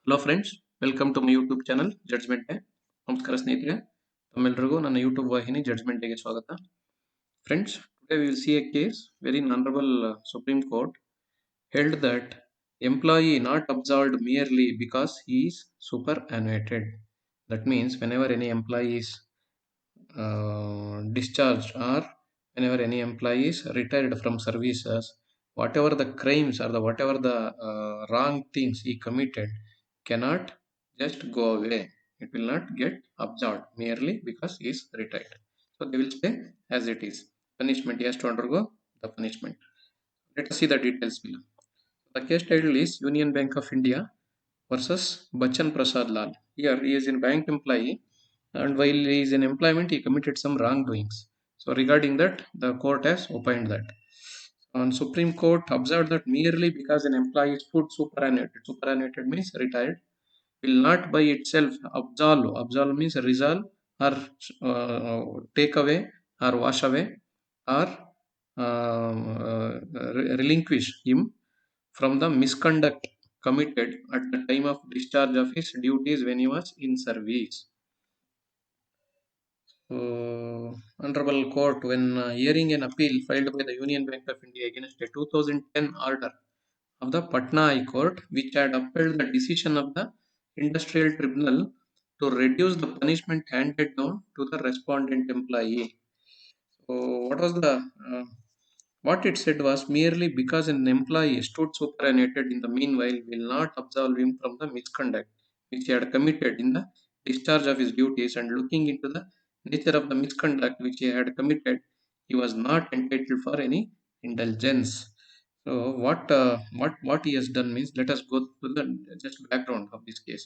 Hello friends, welcome to my YouTube channel Judgment Day. ನಮಸ್ಕಾರ ಸ್ನೇಹಿತರೆ, ತಮ್ಮೆಲ್ಲರಿಗೂ ನನ್ನ ಯೂಟ್ಯೂಬ್ ವಾಹಿನಿ ಜಡ್ಜ್ಮೆಂಟ್ ಡೇಗೆ ಸ್ವಾಗತ. Friends, today we will see a case very honourable Supreme Court held that employee not absolved merely because he is superannuated. That means whenever any employee is discharged or whenever any employee is retired from services, whatever the crimes or whatever the wrong things he committed cannot just go away. It will not get absolved merely because he is retired. So they will stay as it is. Punishment, he has to undergo the punishment. Let us see the details below. The case title is Union Bank of India versus Bachan Prasad Lal. Here he is a bank employee, and while he is in employment he committed some wrongdoings. So regarding that, the court has opined that. On Supreme Court observed that merely because an employee is put superannuated means retired, will not by itself absolve. Absolve means resolve or take away or wash away or relinquish him from the misconduct committed at the time of discharge of his duties when he was in service. Honorable Court, when hearing an appeal filed by the Union Bank of India against a 2010 order of the Patna High Court, which had upheld the decision of the Industrial Tribunal to reduce the punishment handed down to the respondent employee. So, what it said was merely because an employee stood superannuated in the meanwhile will not absolve him from the misconduct which he had committed in the discharge of his duties, and looking into the nature of the misconduct which he had committed, he was not entitled for any indulgence. So what he has done means, let us go to the just background of this case.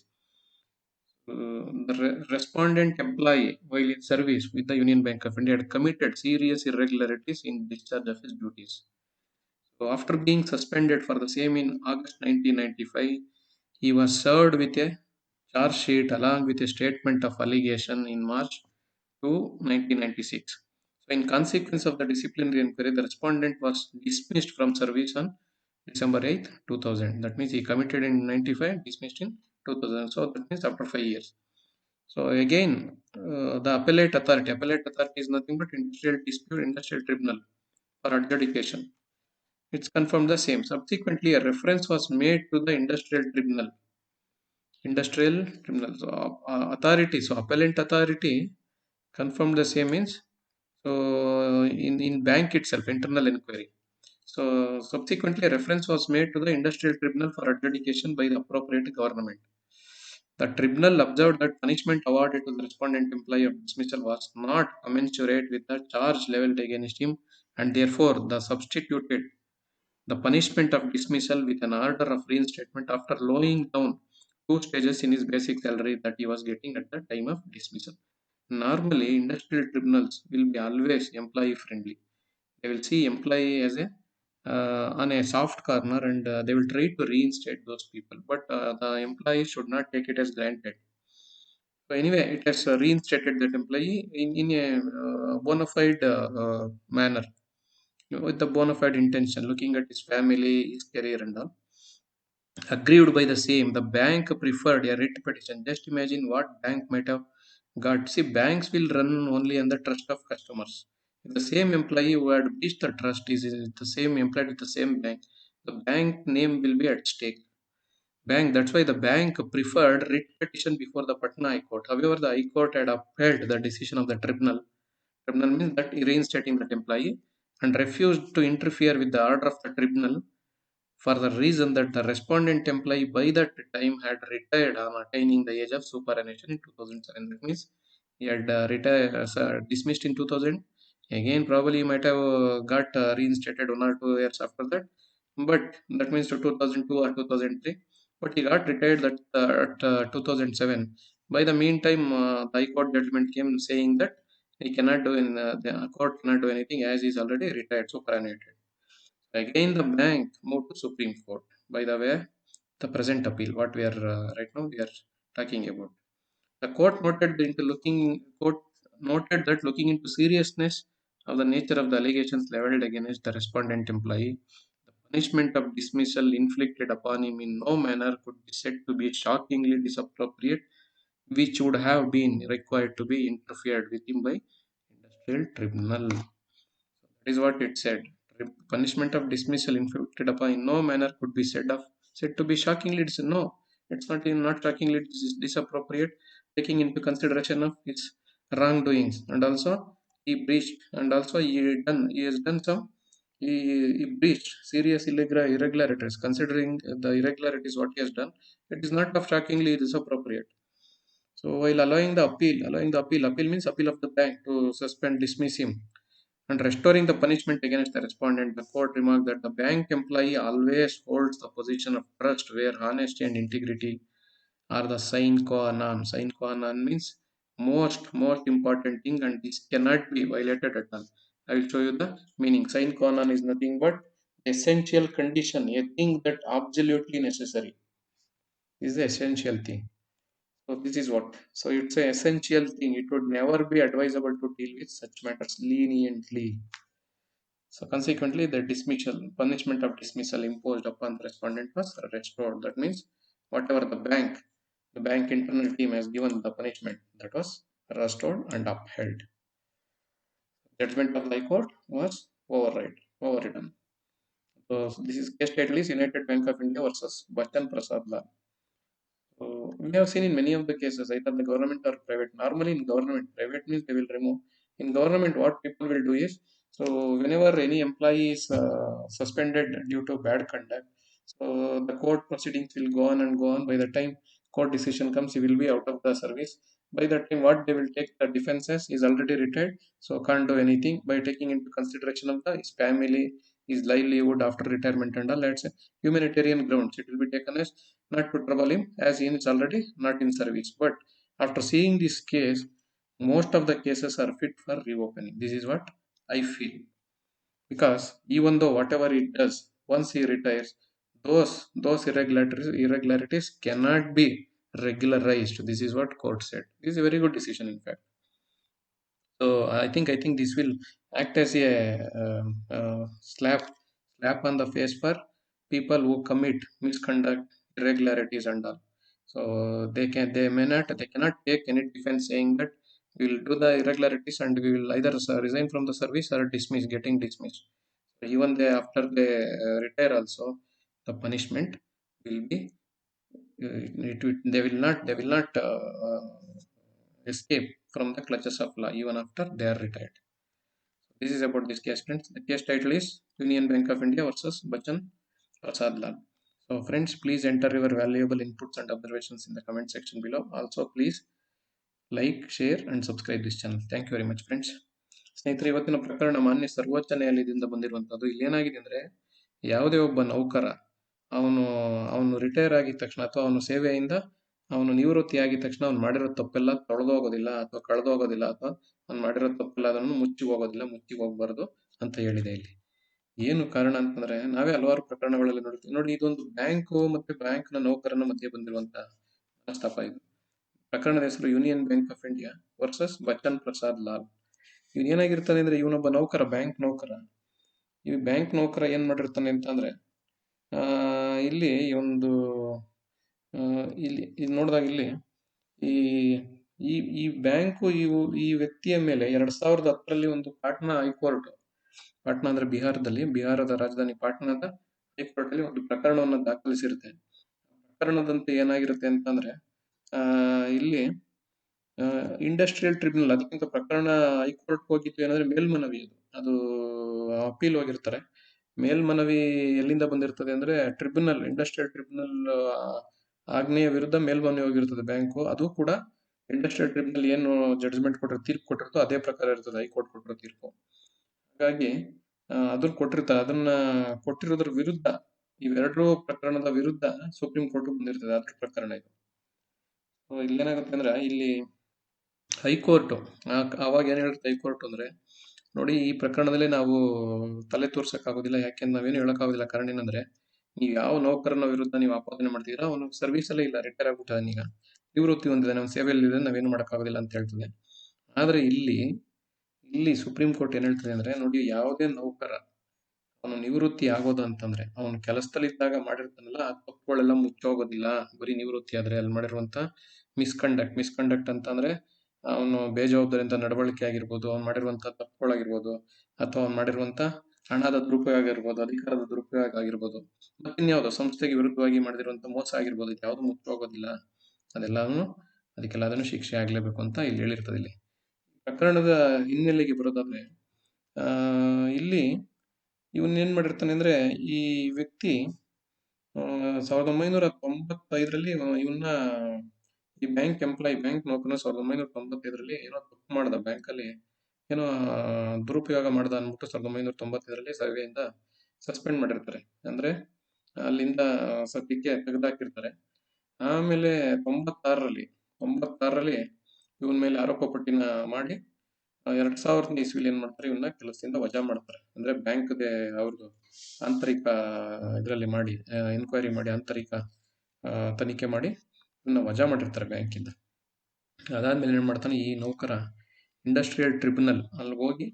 The respondent employee, while in service with the Union Bank of India, had committed serious irregularities in discharge of his duties. So, after being suspended for the same in August 1995, he was served with a charge sheet along with a statement of allegation in March to 1996. So, in consequence of the disciplinary inquiry, the respondent was dismissed from service on December 8th, 2000. That means he committed in 95, dismissed in 2000. So, that means after 5 years. So again, the appellate authority is nothing but industrial dispute, industrial tribunal for adjudication. It's confirmed the same. Subsequently, a reference was made to the industrial tribunal. So authority, so appellant authority confirmed the same means. So in bank itself, internal inquiry. So subsequently, a reference was made to the industrial tribunal for adjudication by the appropriate government. The tribunal observed that punishment awarded to the respondent employee of dismissal was not commensurate with the charge leveled against him, and therefore the substituted the punishment of dismissal with an order of reinstatement after lowering down 2 stages in his basic salary that he was getting at the time of dismissal. Normally, industrial tribunals will be always employee friendly. They will see employee as a on a soft corner, and they will try to reinstate those people, but the employee should not take it as granted. So anyway, it has reinstated that employee in a bona fide manner, with the bona fide intention, looking at his family, his career and all. Aggrieved by the same, the bank preferred a writ petition. Just imagine what bank might have got. See, banks will run only on the trust of customers. If the same employee who had breached the trust is the same employed with the same bank, the bank name will be at stake. That's why the bank preferred writ petition before the Patna High Court. However, the High Court had upheld the decision of the tribunal. Tribunal means that reinstating that employee, and refused to interfere with the order of the tribunal for the reason that the respondent employee by that time had retired on attaining the age of superannuation in 2007. That means he had retired, dismissed in 2000. Again, probably he might have got reinstated 1 or 2 years after that, but that means to 2002 or 2003. But he got retired at 2007. By the meantime, the High Court judgment came saying that he cannot do the court cannot do anything as he is already retired superannuated. Again, the bank moved to Supreme Court by the way the present appeal. What we are right now we are talking about. The court noted that looking into seriousness of the nature of the allegations leveled against the respondent employee, the punishment of dismissal inflicted upon him in no manner could be said to be shockingly disappropriate, which would have been required to be interfered with him by industrial tribunal. That is what it said. Punishment of dismissal inflicted upon in no manner could be said to be shockingly no. It's not shockingly disappropriate, taking into consideration of its wrongdoings, and also he breached, and also he has done some he breached serious irregularities. Considering the irregularities what he has done, it is not of shockingly disappropriate. So while allowing the appeal means appeal of the bank to suspend, dismiss him, and restoring the punishment against the respondent, the court remarked that the bank employee always holds the position of trust where honesty and integrity are the sine qua non. Sine qua non means most important thing, and this cannot be violated at all. I will show you the meaning. Sine qua non is nothing but essential condition, a thing that absolutely necessary. This is the essential thing. So this is what. So it's an essential thing. It would never be advisable to deal with such matters leniently. So consequently, the dismissal punishment of dismissal imposed upon the respondent was restored. That means whatever the bank internal team has given the punishment, that was restored and upheld. Judgment of the High Court was overridden. So this is case title is United Bank of India versus Bachan Prasad law. So we have seen in many of the cases, either the government or private. Normally in government, private means they will remove. In government, what people will do is, so whenever any employee is suspended due to bad conduct, so the court proceedings will go on and go on. By the time court decision comes, he will be out of the service. By that time, what they will take the defenses is already retired, so can't do anything. By taking into consideration of his family, his livelihood after retirement and all, that's a humanitarian grounds. It will be taken as not to trouble him as he is already not in service. But after seeing this case, most of the cases are fit for reopening. This is what I feel. Because even though whatever he does, once he retires, those irregularities cannot be regularized. This is what court said. This is a very good decision, in fact. So I think this will act as a slap on the face for people who commit misconduct, irregularities and all. So they cannot take any defense saying that we will do the irregularities and we will either resign from the service or getting dismissed. So even they after they retire also, the punishment will be they will not escape from the clutches of law even after they are retired. This is about this case, friends. The case title is Union Bank of India versus Bachan Prasad Lal. So, friends, please enter your valuable inputs and observations in the comment section below. Also, please like, share, and subscribe this channel. Thank you very much, friends. ಸ್ನೇಹಿತರೆ, ಇವತ್ತಿನ ಪ್ರಕರಣ ಮಾನ್ಯ ಸರ್ವೋಚ್ಚ ನ್ಯಾಯಾಲಯದಿಂದ ಬಂದಿರುವಂಥದ್ದು. ಇಲ್ಲಿ ಏನಾಗಿದೆ ಅಂದರೆ, ಯಾವುದೇ ಒಬ್ಬ ನೌಕರ ಅವನು ಅವನು ರಿಟೈರ್ ಆಗಿದ ತಕ್ಷಣ ಅಥವಾ ಅವನು ಸೇವೆಯಿಂದ ಅವನು ನಿವೃತ್ತಿ ಆಗಿದ ತಕ್ಷಣ ಅವ್ನು ಮಾಡಿರೋ ತಪ್ಪೆಲ್ಲ ತೊಳೆದೋಗೋದಿಲ್ಲ ಅಥವಾ ಕಳೆದೋಗೋದಿಲ್ಲ ಅಥವಾ ಅವ್ನು ಮಾಡಿರೋ ತಪ್ಪೆಲ್ಲ ಅದನ್ನು ಮುಚ್ಚಿ ಹೋಗೋದಿಲ್ಲ, ಮುಚ್ಚಿ ಹೋಗ್ಬಾರ್ದು ಅಂತ ಹೇಳಿದೆ ಇಲ್ಲಿ. ಏನು ಕಾರಣ ಅಂತಂದ್ರೆ, ನಾವೇ ಹಲವಾರು ಪ್ರಕರಣಗಳಲ್ಲಿ ನೋಡ್ತೀವಿ. ನೋಡಿ, ಇದೊಂದು ಬ್ಯಾಂಕು ಮತ್ತೆ ಬ್ಯಾಂಕ್ನ ನೌಕರನ ಮಧ್ಯೆ ಬಂದಿರುವಂತ ಮನಸ್ತಾಪ ಇದು. ಪ್ರಕರಣದ ಹೆಸರು union bank of India versus Bachchan Prasad Lal. ಇವನ್ ಏನಾಗಿರ್ತಾನೆ ಅಂದ್ರೆ, ಇವನೊಬ್ಬ ನೌಕರ, ಬ್ಯಾಂಕ್ ನೌಕರ. ಈ ಬ್ಯಾಂಕ್ ನೌಕರ ಏನ್ ಮಾಡಿರ್ತಾನೆ ಅಂತಂದ್ರೆ, ಇಲ್ಲಿ ಒಂದು ಇಲ್ಲಿ ನೋಡಿದಾಗ ಇಲ್ಲಿ ಈ ಈ ಈ ಬ್ಯಾಂಕು ಈ ವ್ಯಕ್ತಿಯ ಮೇಲೆ 2010ರಲ್ಲಿ ಒಂದು ಪಾಟ್ನಾ ಹೈಕೋರ್ಟ್, ಪಾಟ್ನಾ ಅಂದ್ರೆ ಬಿಹಾರದ ರಾಜಧಾನಿ ಪಾಟ್ನಾದ ಹೈಕೋರ್ಟ್ ಅಲ್ಲಿ ಒಂದು ಪ್ರಕರಣವನ್ನು ದಾಖಲಿಸಿರುತ್ತೆ. ಪ್ರಕರಣದಂತೆ ಏನಾಗಿರುತ್ತೆ ಅಂತಂದ್ರೆ, ಇಲ್ಲಿ ಇಂಡಸ್ಟ್ರಿಯಲ್ ಟ್ರಿಬ್ಯುನಲ್, ಅದಕ್ಕಿಂತ ಪ್ರಕರಣ ಹೈಕೋರ್ಟ್ ಹೋಗಿತ್ತು ಏನಂದ್ರೆ ಮೇಲ್ಮನವಿ, ಅದು ಅಪೀಲ್ ಹೋಗಿರ್ತಾರೆ. ಮೇಲ್ಮನವಿ ಎಲ್ಲಿಂದ ಬಂದಿರ್ತದೆ ಅಂದ್ರೆ ಇಂಡಸ್ಟ್ರಿಯಲ್ ಟ್ರಿಬ್ಯುನಲ್ ಆಜ್ಞೆಯ ವಿರುದ್ಧ ಮೇಲ್ಮನವಿ ಹೋಗಿರ್ತದೆ ಬ್ಯಾಂಕು. ಅದು ಕೂಡ ಇಂಡಸ್ಟ್ರಿಯಲ್ ಟ್ರಿಬ್ಯುನಲ್ ಏನು ಜಡ್ಜ್ಮೆಂಟ್ ತೀರ್ಪು ಕೊಟ್ಟಿರ್ತೋ ಅದೇ ಪ್ರಕಾರ ಇರ್ತದೆ ಹೈಕೋರ್ಟ್ ಕೊಟ್ಟಿರೋ ತೀರ್ಪು. ಹಾಗಾಗಿ ಅದನ್ನ ಕೊಟ್ಟಿರೋದ್ರ ವಿರುದ್ಧ, ಇವೆರಡೂ ಪ್ರಕರಣದ ವಿರುದ್ಧ ಸುಪ್ರೀಂ ಕೋರ್ಟ್ ಬಂದಿರ್ತದೆ ಅದ್ರ ಪ್ರಕರಣ ಇದು. ಇಲ್ಲೇನಾಗುತ್ತೆ ಅಂದ್ರೆ, ಇಲ್ಲಿ ಹೈಕೋರ್ಟ್ ಅವಾಗ ಏನ್ ಹೇಳುತ್ತೆ ಹೈಕೋರ್ಟ್ ಅಂದ್ರೆ, ನೋಡಿ, ಈ ಪ್ರಕರಣದಲ್ಲಿ ನಾವು ತಲೆ ತೋರ್ಸಕ್ಕಾಗೋದಿಲ್ಲ, ಯಾಕೆಂದ್ರೆ ನಾವೇನು ಹೇಳಕ್ಕಾಗೋದಿಲ್ಲ. ಕಾರಣ ಏನಂದ್ರೆ, ನೀವು ಯಾವ ನೌಕರನ ವಿರುದ್ಧ ನೀವು ಆಪಾದನೆ ಮಾಡ್ತೀರಾ ಅವನು ಸರ್ವಿಸ್ ಅಲ್ಲೇ ಇಲ್ಲ, ರಿಟೈರ್ ಆಗ್ಬಿಟ್ಟಿದ್ದಾನೆ, ಈಗ ನಿವೃತ್ತಿ ಹೊಂದಿದ್ದಾನೆ, ಅವ್ನ ಸೇವೆಯಲ್ಲಿ ಇದೆ, ನಾವೇನು ಮಾಡೋಕ್ಕಾಗೋದಿಲ್ಲ ಅಂತ ಹೇಳ್ತದೆ. ಆದ್ರೆ ಇಲ್ಲಿ ಸುಪ್ರೀಂ ಕೋರ್ಟ್ ಏನ್ ಹೇಳ್ತದೆ ಅಂದ್ರೆ, ನೋಡಿ, ಯಾವುದೇ ನೌಕರ ಅವನು ನಿವೃತ್ತಿ ಆಗೋದು ಅಂತಂದ್ರೆ ಅವನು ಕೆಲಸದಲ್ಲಿದ್ದಾಗ ಮಾಡಿರ್ತಾನಲ್ಲ ಆ ತಪ್ಪುಗಳೆಲ್ಲ ಮುಚ್ಚೋಗೋದಿಲ್ಲ. ಬರೀ ನಿವೃತ್ತಿ ಆದ್ರೆ ಅಲ್ಲಿ ಮಾಡಿರುವಂತ ಮಿಸ್ಕಂಡಕ್ಟ್ ಅಂತ ಅಂದ್ರೆ ಅವನು ಬೇಜವಾಬ್ದಾರಿಯಿಂದ ನಡವಳಿಕೆ ಆಗಿರ್ಬೋದು, ಅವ್ನು ಮಾಡಿರುವಂತ ತಪ್ಪುಗಳಾಗಿರ್ಬೋದು, ಅಥವಾ ಅವ್ನು ಮಾಡಿರುವಂತ ಹಣದ ದುರುಪಯೋಗ ಆಗಿರ್ಬೋದು, ಅಧಿಕಾರದ ದುರುಪಯೋಗ ಆಗಿರ್ಬೋದು, ಮತ್ತಿನ್ಯಾವುದೋ ಸಂಸ್ಥೆಗೆ ವಿರುದ್ಧವಾಗಿ ಮಾಡಿರುವಂತ ಮೋಸ ಆಗಿರ್ಬೋದು, ಯಾವುದು ಮುಚ್ಚೋಗೋದಿಲ್ಲ. ಅದೆಲ್ಲವನ್ನು ಅದಕ್ಕೆಲ್ಲದನ್ನು ಶಿಕ್ಷೆ ಆಗ್ಲೇಬೇಕು ಅಂತ ಇಲ್ಲಿ ಹೇಳಿರ್ತದೆ. ಇಲ್ಲಿ ಪ್ರಕರಣದ ಹಿನ್ನೆಲೆಗೆ ಬರೋದಾದ್ರೆ ಇಲ್ಲಿ ಇವನ್ ಏನ್ ಮಾಡಿರ್ತಾನೆ ಅಂದ್ರೆ ಈ ವ್ಯಕ್ತಿ 1995ರಲ್ಲಿ ಇವನ್ನ ಈ ಬ್ಯಾಂಕ್ ನೌಕರನ 1995ರಲ್ಲಿ ಏನೋ ತಪ್ಪು ಮಾಡ್ದ ಬ್ಯಾಂಕಲ್ಲಿ, ಏನೋ ದುರುಪಯೋಗ ಮಾಡ್ದ ಅಂದ್ಬಿಟ್ಟು 1995ರಲ್ಲಿ ಸೇವೆಯಿಂದ ಸಸ್ಪೆಂಡ್ ಮಾಡಿರ್ತಾರೆ. ಅಂದ್ರೆ ಅಲ್ಲಿಂದ ಸದ್ಯಕ್ಕೆ ತೆಗೆದಾಕಿರ್ತಾರೆ. ಆಮೇಲೆ 96ರಲ್ಲಿ ಇವನ್ ಮೇಲೆ ಆರೋಪ ಪಟ್ಟಿನ ಮಾಡಿ 2000 ಇಸ್ವಿಲಿ ಏನ್ ಮಾಡ್ತಾರೆ, ಇವನ್ನ ಕೆಲಸದಿಂದ ವಜಾ ಮಾಡ್ತಾರೆ. ಅಂದ್ರೆ ಬ್ಯಾಂಕ್ ಅವ್ರದ್ದು ಆಂತರಿಕ ಇದರಲ್ಲಿ ಮಾಡಿ ಎನ್ಕ್ವೈರಿ ಮಾಡಿ ಆಂತರಿಕ ತನಿಖೆ ಮಾಡಿ ಇವನ್ನ ವಜಾ ಮಾಡಿರ್ತಾರೆ ಬ್ಯಾಂಕಿಂದ. ಅದಾದ್ಮೇಲೆ ಏನ್ ಮಾಡ್ತಾನೆ ಈ ನೌಕರ ಇಂಡಸ್ಟ್ರಿಯಲ್ ಟ್ರಿಬ್ಯುನಲ್ ಅಲ್ಲಿ ಹೋಗಿ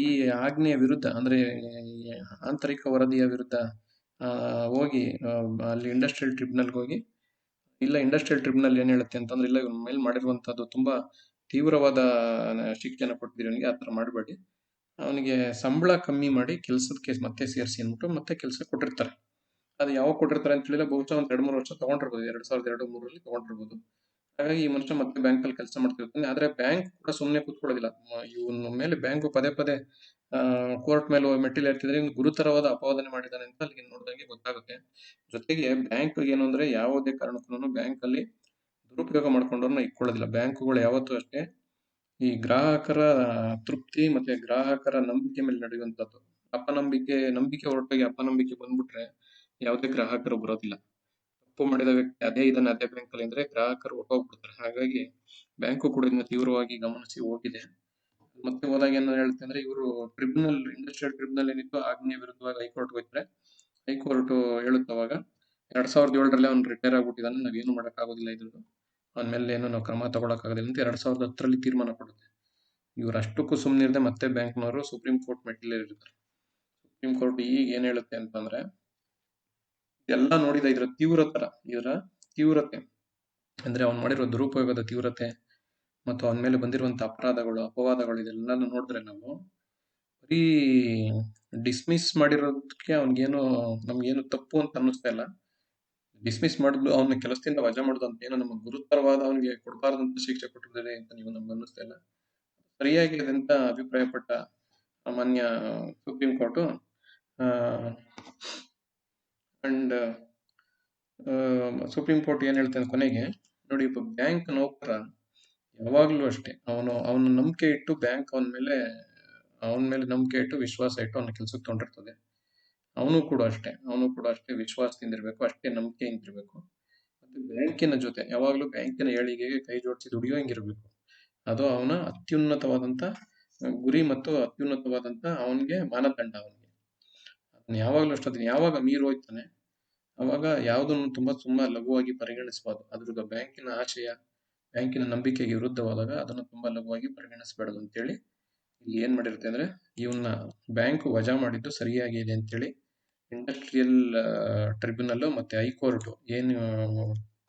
ಈ ಆಜ್ಞೆಯ ವಿರುದ್ಧ ಅಂದ್ರೆ ಆಂತರಿಕ ವರದಿಯ ವಿರುದ್ಧ ಹೋಗಿ ಅಲ್ಲಿ ಇಂಡಸ್ಟ್ರಿಯಲ್ ಟ್ರಿಬ್ಯುನಲ್ಗೆ ಹೋಗಿ, ಇಲ್ಲ ಇಂಡಸ್ಟ್ರಿಯಲ್ ಟ್ರಿಬ್ಯುನಲ್ ಏನ್ ಹೇಳುತ್ತೆ ಅಂತಂದ್ರೆ, ಇಲ್ಲ ಇವನ ಮೇಲೆ ಮಾಡಿರುವಂತದ್ದು ತುಂಬಾ ತೀವ್ರವಾದ ಶಿಕ್ಷೆಯನ್ನು ಕೊಟ್ಟಿದ್ದೀರಿ, ಅವನಿಗೆ ಆತರ ಮಾಡಬೇಡಿ, ಅವನಿಗೆ ಸಂಬಳ ಕಮ್ಮಿ ಮಾಡಿ ಕೆಲಸಕ್ಕೆ ಮತ್ತೆ ಸೇರಿಸಿ ಅಂದ್ಬಿಟ್ಟು ಮತ್ತೆ ಕೆಲಸ ಕೊಟ್ಟಿರ್ತಾರೆ. ಅದು ಯಾವಾಗ ಕೊಟ್ಟಿರ್ತಾರೆ ಅಂತ ಹೇಳಿದ್ರೆ ಬಹುಶಃ ಒಂದು 2-3 ವರ್ಷ ತಗೊಂಡಿರ್ಬೋದು, 2002-2003ರಲ್ಲಿ ತಗೊಂಡಿರ್ಬೋದು. ಹಾಗಾಗಿ ಈ ಮನುಷ್ಯ ಮತ್ತೆ ಬ್ಯಾಂಕ್ ಅಲ್ಲಿ ಕೆಲಸ ಮಾಡ್ತಿರ್ತಾನೆ. ಆದ್ರೆ ಬ್ಯಾಂಕ್ ಕೂಡ ಸುಮ್ಮನೆ ಕೂತ್ಕೊಳ್ಳೋದಿಲ್ಲ. ಇವನ ಮೇಲೆ ಬ್ಯಾಂಕ್ ಪದೇ ಪದೇ ಕೋರ್ಟ್ ಮೇಲೆ ಮೆಟ್ಟಿಲು ಏರ್ತಿದ್ರೆ ಇವ್ನು ಗುರುತರವಾದ ಅಪವಾದನೆ ಮಾಡಿದ್ದಾನೆ ಅಂತ ಅಲ್ಲಿಗೆ ನೋಡಿದಂಗೆ ಗೊತ್ತಾಗುತ್ತೆ. ಜೊತೆಗೆ ಬ್ಯಾಂಕ್ ಏನು ಅಂದ್ರೆ ಯಾವುದೇ ಕಾರಣಕ್ಕೂ ಬ್ಯಾಂಕ್ ಅಲ್ಲಿ ದುರುಪಯೋಗ ಮಾಡ್ಕೊಂಡವ್ರನ್ನ ಇಟ್ಕೊಳ್ಳೋದಿಲ್ಲ. ಬ್ಯಾಂಕುಗಳು ಯಾವತ್ತೂ ಅಷ್ಟೇ ಈ ಗ್ರಾಹಕರ ತೃಪ್ತಿ ಮತ್ತೆ ಗ್ರಾಹಕರ ನಂಬಿಕೆ ಮೇಲೆ ನಡೆಯುವಂತದ್ದು. ನಂಬಿಕೆ ಹೊರಟೋಗಿ ಅಪನಂಬಿಕೆ ಬಂದ್ಬಿಟ್ರೆ ಯಾವುದೇ ಗ್ರಾಹಕರು ಬರೋದಿಲ್ಲ. ತಪ್ಪು ಮಾಡಿದ ವ್ಯಕ್ತಿ ಅದೇ ಬ್ಯಾಂಕ್ ಅಲ್ಲಿ ಅಂದ್ರೆ ಗ್ರಾಹಕರು ಹೊರಟೋಗ್ಬಿಡ್ತಾರೆ. ಹಾಗಾಗಿ ಬ್ಯಾಂಕು ಕೂಡ ಇದನ್ನ ತೀವ್ರವಾಗಿ ಗಮನಿಸಿ ಹೋಗಿದೆ. ಮತ್ತೆ ಹೋದಾಗ ಏನ್ ಹೇಳುತ್ತೆ ಅಂದ್ರೆ, ಇವರು ಇಂಡಸ್ಟ್ರಿಯಲ್ ಟ್ರಿಬ್ಯುನಲ್ ಏನಿತ್ತು ಆಜ್ಞೆ ವಿರುದ್ಧವಾಗಿ ಹೈಕೋರ್ಟ್ ಹೋಗ್ತಾರೆ. ಹೈಕೋರ್ಟ್ ಹೇಳುತ್ತವಾಗ 2007ರಲ್ಲಿ ಅವ್ನು ರಿಟೈರ್ ಆಗ್ಬಿಟ್ಟಿದ್ದಾನೆ, ನಾವೇನು ಮಾಡಕ್ ಆಗೋದಿಲ್ಲ, ಇದ್ರದ್ದು ಅವನ ಮೇಲೆ ಏನು ನಾವು ಕ್ರಮ ತಗೊಳಕ್ಕಾಗೋದಿಲ್ಲ ಅಂತ 2010ರಲ್ಲಿ ತೀರ್ಮಾನ ಕೊಡುತ್ತೆ. ಇವ್ರು ಅಷ್ಟಕ್ಕೂ ಸುಮ್ಮನಿರದೆ ಮತ್ತೆ ಬ್ಯಾಂಕ್ನವರು ಸುಪ್ರೀಂ ಕೋರ್ಟ್ ಮೆಟ್ಟಿಲೇರಿರ್ತಾರೆ. ಸುಪ್ರೀಂ ಕೋರ್ಟ್ ಈಗ ಏನ್ ಹೇಳುತ್ತೆ ಅಂತಂದ್ರೆ, ಎಲ್ಲ ನೋಡಿದ ಇದರ ತೀವ್ರತೆ ಅಂದ್ರೆ ಅವ್ನು ಮಾಡಿರೋ ದುರುಪಯೋಗದ ತೀವ್ರತೆ ಮತ್ತು ಅವನ ಮೇಲೆ ಬಂದಿರುವಂತ ಅಪವಾದಗಳು ಇದೆಲ್ಲಾನು ನೋಡಿದ್ರೆ ನಾವು ಬರೀ ಡಿಸ್ಮಿಸ್ ಮಾಡಿರೋದಕ್ಕೆ ನಮ್ಗೇನು ತಪ್ಪು ಅಂತ ಅನ್ನಿಸ್ತಾ ಇಲ್ಲ. ಡಿಸ್ಮಿಸ್ ಮಾಡಿದ್ಲು ಅವನ ಕೆಲಸದಿಂದ ವಜಾ ಮಾಡುದು ಅಂತ ಏನೋ ನಮಗೆ ಗುರುತರವಾದ ಅವನಿಗೆ ಕೊಡಬಾರ್ದಂತ ಶಿಕ್ಷೆ ಕೊಟ್ಟಿದ್ದಾರೆ ಅಂತ ನಮ್ಗೆ ಅನ್ನಿಸ್ತಾ ಇಲ್ಲ. ಸರಿಯಾಗಿದೆ ಅಂತ ಅಭಿಪ್ರಾಯಪಟ್ಟ ಮಾನ್ಯ supreme court and supreme court ಏನ್ ಹೇಳ್ತಾನೆ ಕೊನೆಗೆ, ನೋಡಿ ಬ್ಯಾಂಕ್ ನೌಕರ ಯಾವಾಗ್ಲೂ ಅಷ್ಟೇ ಅವನ ನಂಬಿಕೆ ಇಟ್ಟು ಬ್ಯಾಂಕ್ ಅವನ ಮೇಲೆ ನಂಬಿಕೆ ಇಟ್ಟು ವಿಶ್ವಾಸ ಇಟ್ಟು ಅವನ ಕೆಲ್ಸಕ್ಕೆ ತಗೊಂಡಿರ್ತದೆ. ಅವನು ಕೂಡ ಅಷ್ಟೇ ವಿಶ್ವಾಸದಿಂದ ಇರ್ಬೇಕು, ಅಷ್ಟೇ ನಂಬಿಕೆಯಿಂದ ಇರ್ಬೇಕು. ಮತ್ತೆ ಬ್ಯಾಂಕಿನ ಜೊತೆ ಯಾವಾಗ್ಲೂ ಬ್ಯಾಂಕಿನ ಏಳಿಗೆಗೆ ಕೈ ಜೋಡಿಸಿ ದುಡಿಯೋಂಗಿರ್ಬೇಕು. ಅದು ಅವನ ಅತ್ಯುನ್ನತವಾದಂತ ಗುರಿ ಮತ್ತು ಅತ್ಯುನ್ನತವಾದಂತ ಅವನಿಗೆ ಮಾನದಂಡ. ಅದನ್ನ ಯಾವಾಗ್ಲೂ ಅಷ್ಟೇ, ಅದನ್ನ ಯಾವಾಗ ಮೀರಿ ಹೋಗ್ತಾನೆ ಅವಾಗ ಯಾವುದನ್ನು ತುಂಬಾ ಲಘುವಾಗಿ ಪರಿಗಣಿಸಬಾರ್ದು. ಅದ್ರದ್ದು ಬ್ಯಾಂಕಿನ ಆಶಯ, ಬ್ಯಾಂಕಿನ ನಂಬಿಕೆಗೆ ವಿರುದ್ಧವಾದಾಗ ಅದನ್ನು ತುಂಬಾ ಲಘುವಾಗಿ ಪರಿಗಣಿಸಬಾರ್ದು ಅಂತೇಳಿ ಇಲ್ಲಿ ಏನ್ ಮಾಡಿರುತ್ತೆ ಅಂದ್ರೆ, ಇವನ್ನ ಬ್ಯಾಂಕ್ ವಜಾ ಮಾಡಿದ್ದು ಸರಿಯಾಗಿದೆ ಅಂತೇಳಿ ಇಂಡಸ್ಟ್ರಿಯಲ್ ಟ್ರಿಬ್ಯುನಲ್ ಮತ್ತೆ ಹೈಕೋರ್ಟ್ ಏನು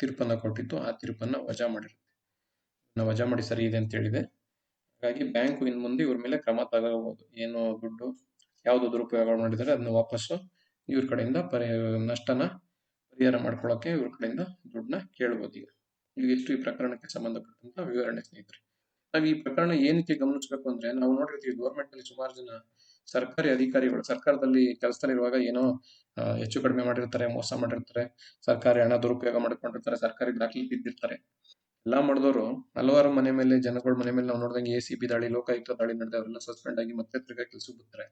ತೀರ್ಪನ್ನ ಕೊಟ್ಟಿತ್ತು ಆ ತೀರ್ಪನ್ನ ವಜಾ ಮಾಡಿ ಸರಿ ಇದೆ ಅಂತ ಹೇಳಿದೆ. ಹಾಗಾಗಿ ಬ್ಯಾಂಕ್ ಇನ್ ಮುಂದೆ ಇವ್ರ ಮೇಲೆ ಕ್ರಮ ತಗೋಬಹುದು. ಏನು ದುಡ್ಡು ಯಾವ್ದು ದುರುಪಯೋಗ ಮಾಡಿದರೆ ಅದನ್ನ ವಾಪಸ್ಸು ಇವ್ರ ಕಡೆಯಿಂದ ನಷ್ಟನ ಪರಿಹಾರ ಮಾಡ್ಕೊಳ್ಳೋಕೆ ಇವ್ರ ಕಡೆಯಿಂದ ದುಡ್ಡನ್ನ ಕೇಳ್ಬೋದು. ಈಗ ಇಷ್ಟು ಈ ಪ್ರಕರಣಕ್ಕೆ ಸಂಬಂಧಪಟ್ಟಂತ ವಿವರಣೆ ಸ್ನೇಹಿತರೆ. ನಾವ್ ಈ ಪ್ರಕರಣ ಏನಕ್ಕೆ ಗಮನಿಸಬೇಕು ಅಂದ್ರೆ, ನಾವು ನೋಡಿರ್ತೀವಿ ಗೌರ್ಮೆಂಟ್ ಅಲ್ಲಿ ಸುಮಾರು ಜನ ಸರ್ಕಾರಿ ಅಧಿಕಾರಿಗಳು ಸರ್ಕಾರದಲ್ಲಿ ಕೆಲಸದಲ್ಲಿರುವಾಗ ಏನೋ ಹೆಚ್ಚು ಕಡಿಮೆ ಮಾಡಿರ್ತಾರೆ, ಮೋಸ ಮಾಡಿರ್ತಾರೆ, ಸರ್ಕಾರಿ ಹಣ ದುರುಪಯೋಗ ಮಾಡ್ಕೊಂಡಿರ್ತಾರೆ, ಸರ್ಕಾರಿ ದಾಖಲೆ ಬಿದ್ದಿರ್ತಾರೆ. ಎಲ್ಲಾ ಮಾಡಿದವರು ಹಲವಾರು ಜನಗಳ ಮನೆ ಮೇಲೆ ನಾವು ನೋಡಿದಂಗೆ ACB ದಾಳಿ, ಲೋಕಾಯುಕ್ತ ದಾಳಿ ನಡೆದ ಅವರೆಲ್ಲ ಸಸ್ಪೆಂಡ್ ಆಗಿ ಮತ್ತೆ ತಿರ್ಗಾ ಕೆಲ್ಸಕ್ಕೆ ಬರ್ತಾರೆ.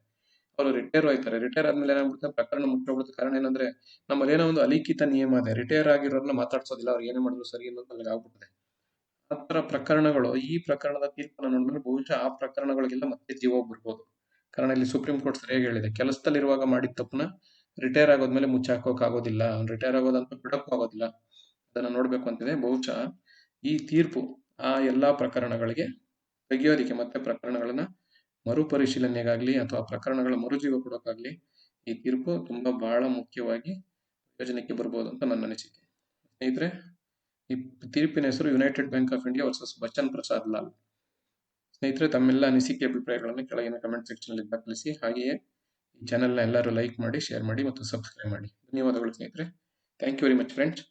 ಅವರು ರಿಟೈರ್ ಆಯ್ತಾರೆ. ರಿಟೈರ್ ಆದ್ಮೇಲೆ ಏನಾಗ್ಬಿಡುತ್ತೆ, ಪ್ರಕರಣ ಮುಟ್ಟೋಗ್ಬಿಡುತ್ತೆ. ಕಾರಣ ಏನಂದ್ರೆ ನಮ್ಮಲ್ಲಿ ಏನೋ ಒಂದು ಅಲಿಖಿತ ನಿಯಮ ಇದೆ, ರಿಟೈರ್ ಆಗಿರೋರ್ನ ಮಾತಾಡ್ಸೋದಿಲ್ಲ, ಅವ್ರು ಏನೇ ಮಾಡಿದ್ರು ಸರಿ ಅನ್ನೋದು ಅಲ್ಲಿಗೆ ಆಗ್ಬಿಡುತ್ತೆ. ಆತರ ಪ್ರಕರಣಗಳು, ಈ ಪ್ರಕರಣದ ತೀರ್ಪನ್ನು ನೋಡಿದ್ರೆ ಬಹುಶಃ ಆ ಪ್ರಕರಣಗಳಿಗೆಲ್ಲ ಮತ್ತೆ ಜೀವ ಬರ್ಬೋದು. ಕಾರಣ ಇಲ್ಲಿ ಸುಪ್ರೀಂ ಕೋರ್ಟ್ ಸರಿಯಾಗಿ ಹೇಳಿದೆ, ಕೆಲಸದಲ್ಲಿರುವಾಗ ಮಾಡಿದ ತಪ್ಪನ್ನ ರಿಟೈರ್ ಆಗೋದ್ಮೇಲೆ ಮುಚ್ಚಾಕೋಕ್ ಆಗೋದಿಲ್ಲ, ರಿಟೈರ್ ಆಗೋದಂತ ಬಿಡಕ್ಕೂ ಆಗೋದಿಲ್ಲ. ಅದನ್ನ ನೋಡ್ಬೇಕು ಅಂತಿದೆ. ಬಹುಶಃ ಈ ತೀರ್ಪು ಆ ಎಲ್ಲಾ ಪ್ರಕರಣಗಳಿಗೆ ತೆಗೆಯೋದಿಕ್ಕೆ ಮತ್ತೆ ಪ್ರಕರಣಗಳನ್ನ ಮರುಪರಿಶೀಲನೆಗಾಗಲಿ ಅಥವಾ ಪ್ರಕರಣಗಳ ಮರುಜೀವ ಕೊಡೋಕ್ಕಾಗಲಿ ಈ ತೀರ್ಪು ಬಹಳ ಮುಖ್ಯವಾಗಿ ಯೋಜನೆಗೆ ಬರ್ಬೋದು ಅಂತ ನನ್ನ ಅನಿಸಿಕೆ. ಸ್ನೇಹಿತರೆ, ಈ ತೀರ್ಪಿನ ಹೆಸರು United bank of India versus Bachchan Prasad Lal. ಸ್ನೇಹಿತರೆ, ತಮ್ಮೆಲ್ಲ ಅನಿಸಿಕೆ ಅಭಿಪ್ರಾಯಗಳನ್ನು ಕೆಳಗಿನ ಕಮೆಂಟ್ ಸೆಕ್ಷನ್ ದಾಖಲಿಸಿ. ಹಾಗೆಯೇ ಈ ಚಾನೆಲ್ನ ಎಲ್ಲರೂ ಲೈಕ್ ಮಾಡಿ, ಶೇರ್ ಮಾಡಿ ಮತ್ತು ಸಬ್ಸ್ಕ್ರೈಬ್ ಮಾಡಿ. ಧನ್ಯವಾದಗಳು ಸ್ನೇಹಿತರೆ. Thank you very much friends.